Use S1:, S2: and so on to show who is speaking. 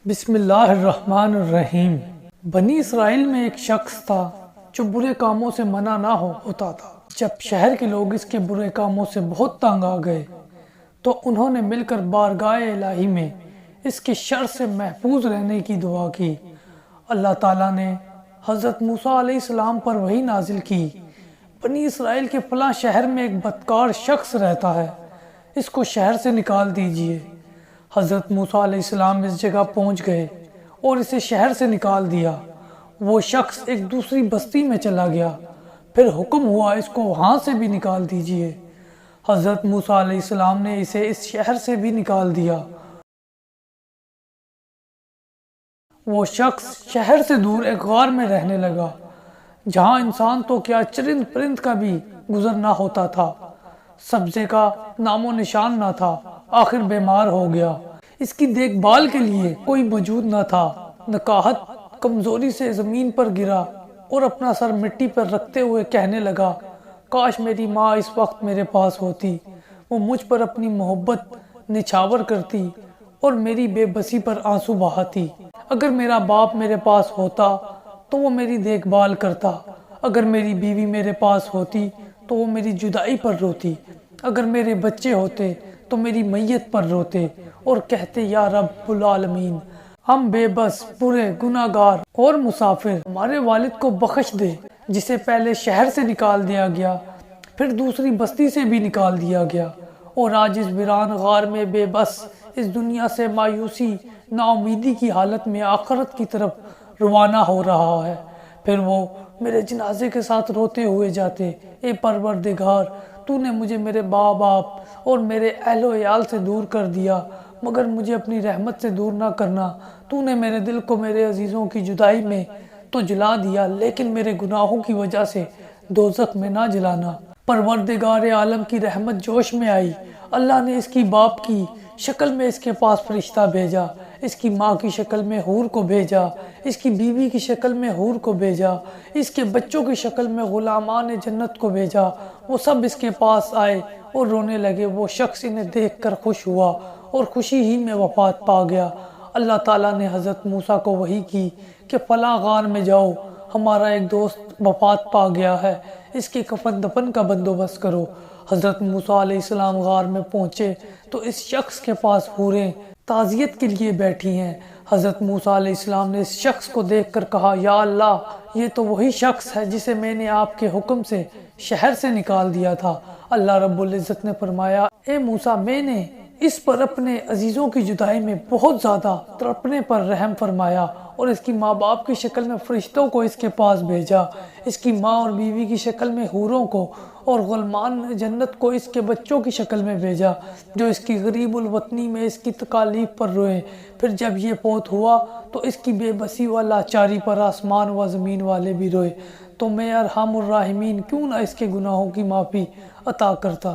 S1: بسم اللہ الرحمن الرحیم۔ بنی اسرائیل میں ایک شخص تھا جو برے کاموں سے منع نہ ہوتا تھا۔ جب شہر کے لوگ اس کے برے کاموں سے بہت تنگ آ گئے تو انہوں نے مل کر بارگاہ الہی میں اس کے شر سے محفوظ رہنے کی دعا کی۔ اللہ تعالیٰ نے حضرت موسیٰ علیہ السلام پر وحی نازل کی، بنی اسرائیل کے فلاں شہر میں ایک بدکار شخص رہتا ہے، اس کو شہر سے نکال دیجئے۔ حضرت موسیٰ علیہ السلام اس جگہ پہنچ گئے اور اسے شہر سے نکال دیا۔ وہ شخص ایک دوسری بستی میں چلا گیا، پھر حکم ہوا اس کو وہاں سے بھی نکال دیجئے۔ حضرت موسیٰ علیہ السلام نے اسے اس شہر سے بھی نکال دیا۔ وہ شخص شہر سے دور ایک غار میں رہنے لگا، جہاں انسان تو کیا چرند پرند کا بھی گزر نہ ہوتا تھا، سبزے کا نام و نشان نہ تھا۔ آخر بیمار ہو گیا، اس کی دیکھ بھال کے لیے کوئی موجود نہ تھا۔ نکاہت کمزوری سے زمین پر گرا اور اپنا سر مٹی پر رکھتے ہوئے کہنے لگا، کاش میری ماں اس وقت میرے پاس ہوتی، وہ مجھ پر اپنی محبت نچھاور کرتی اور میری بے بسی پر آنسو بہاتی۔ اگر میرا باپ میرے پاس ہوتا تو وہ میری دیکھ بھال کرتا، اگر میری بیوی میرے پاس ہوتی تو وہ میری جدائی پر روتی، اگر میرے بچے ہوتے تو میری میت پر روتے اور کہتے، یا رب العالمین، ہم بے بس، برے، گناہگار اور مسافر، ہمارے والد کو بخش دے جسے پہلے شہر سے نکال دیا گیا، پھر دوسری بستی سے بھی نکال دیا گیا، اور آج اس ویران غار میں بے بس اس دنیا سے مایوسی، نا امیدی کی حالت میں آخرت کی طرف روانہ ہو رہا ہے۔ پھر وہ میرے جنازے کے ساتھ روتے ہوئے جاتے، اے پروردگار، تو نے مجھے میرے ماں باپ اور میرے اہل و عیال سے دور کر دیا، مگر مجھے اپنی رحمت سے دور نہ کرنا۔ تو نے میرے دل کو میرے عزیزوں کی جدائی میں تو جلا دیا، لیکن میرے گناہوں کی وجہ سے دوزخ میں نہ جلانا۔ پروردگار عالم کی رحمت جوش میں آئی، اللہ نے اس کی باپ کی شکل میں اس کے پاس فرشتہ بھیجا، اس کی ماں کی شکل میں حور کو بھیجا، اس کی بیوی کی شکل میں حور کو بھیجا، اس کے بچوں کی شکل میں غلامان جنت کو بھیجا۔ وہ سب اس کے پاس آئے اور رونے لگے۔ وہ شخص انہیں دیکھ کر خوش ہوا اور خوشی ہی میں وفات پا گیا۔ اللہ تعالیٰ نے حضرت موسیٰ کو وحی کی کہ فلاں غار میں جاؤ، ہمارا ایک دوست وفات پا گیا ہے، اس کے کفن دفن کا بندوبست کرو۔ حضرت موسیٰ علیہ السلام غار میں پہنچے تو اس شخص کے پاس حوریں تعزیت کے لیے بیٹھی ہیں۔ حضرت موسیٰ علیہ السلام نے اس شخص کو دیکھ کر کہا، یا اللہ، یہ تو وہی شخص ہے جسے میں نے آپ کے حکم سے شہر سے نکال دیا تھا۔ اللہ رب العزت نے فرمایا، اے موسیٰ، میں نے اس پر اپنے عزیزوں کی جدائی میں بہت زیادہ تڑپنے پر رحم فرمایا اور اس کی ماں باپ کی شکل میں فرشتوں کو اس کے پاس بھیجا، اس کی ماں اور بیوی کی شکل میں حوروں کو اور غلمان جنت کو اس کے بچوں کی شکل میں بھیجا، جو اس کی غریب الوطنی میں اس کی تکالیف پر روئے۔ پھر جب یہ فوت ہوا تو اس کی بے بسی و لاچاری پر آسمان و زمین والے بھی روئے، تو میں ارحم الراحمین کیوں نہ اس کے گناہوں کی معافی عطا کرتا۔